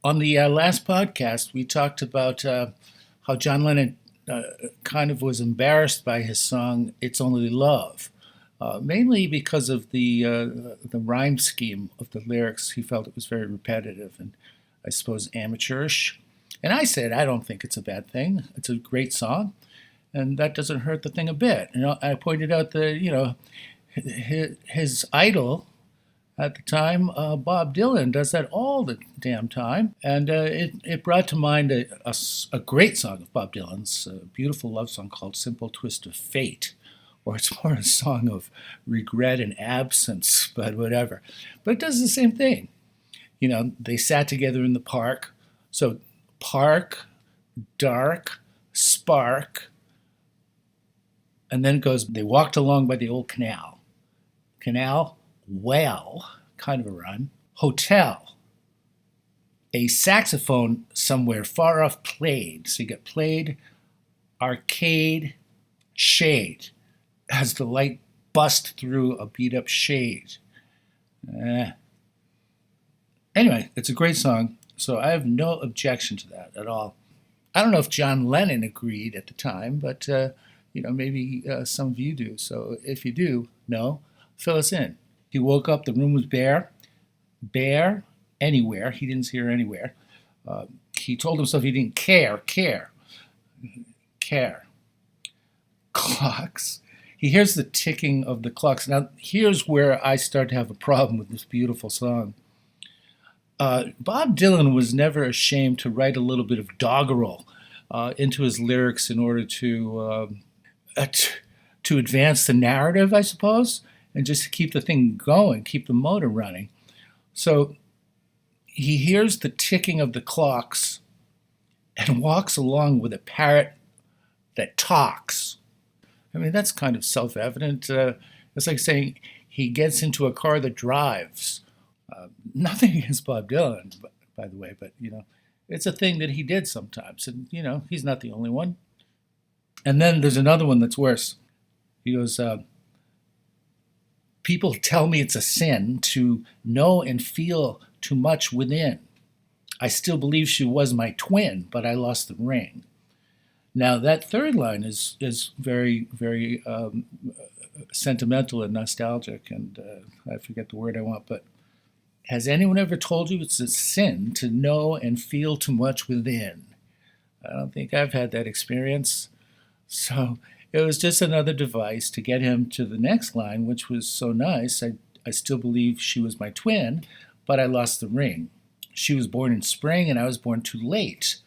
On the last podcast, we talked about how John Lennon kind of was embarrassed by his song "It's Only Love," mainly because of the rhyme scheme of the lyrics. He felt it was very repetitive and, I suppose, amateurish. And I said, I don't think it's a bad thing. It's a great song, and that doesn't hurt the thing a bit. I pointed out that his idol at the time, Bob Dylan does that all the damn time. And it brought to mind a great song of Bob Dylan's, a beautiful love song called Simple Twist of Fate, or it's more a song of regret and absence, but whatever. But it does the same thing. They sat together in the park. So park, dark, spark, and then it goes, they walked along by the old canal. Canal, well, kind of a rhyme. Hotel, a saxophone somewhere far off played. So you get played, arcade, shade, as the light bust through a beat up shade. Anyway, it's a great song, so I have no objection to that at all. I don't know if John Lennon agreed at the time, but maybe some of you do. So if you do know, fill us in. He woke up, the room was bare. Bare anywhere. He didn't see her anywhere. He told himself he didn't care. Clocks. He hears the ticking of the clocks. Now, here's where I start to have a problem with this beautiful song. Bob Dylan was never ashamed to write a little bit of doggerel into his lyrics in order to advance the narrative, I suppose, and just to keep the thing going, keep the motor running. So he hears the ticking of the clocks and walks along with a parrot that talks. I mean, that's kind of self-evident. It's like saying he gets into a car that drives. Nothing against Bob Dylan, by the way, but, it's a thing that he did sometimes. And, he's not the only one. And then there's another one that's worse. He goes, people tell me it's a sin to know and feel too much within. I still believe she was my twin, but I lost the ring. Now, that third line is very, very sentimental and nostalgic, and I forget the word I want, but has anyone ever told you it's a sin to know and feel too much within? I don't think I've had that experience. So it was just another device to get him to the next line, which was so nice. I still believe she was my twin, but I lost the ring. She was born in spring and I was born too late.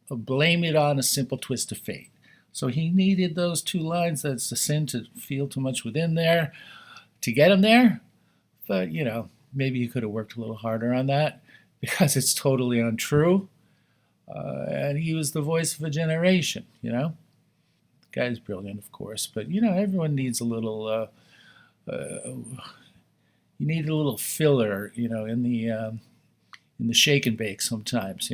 Blame it on a simple twist of fate. So he needed those two lines. That's a sin to feel too much within there to get him there. But, maybe he could have worked a little harder on that because it's totally untrue. And he was the voice of a generation, The guy's brilliant, of course. But, everyone needs a little, you need a little filler, in the shake and bake sometimes,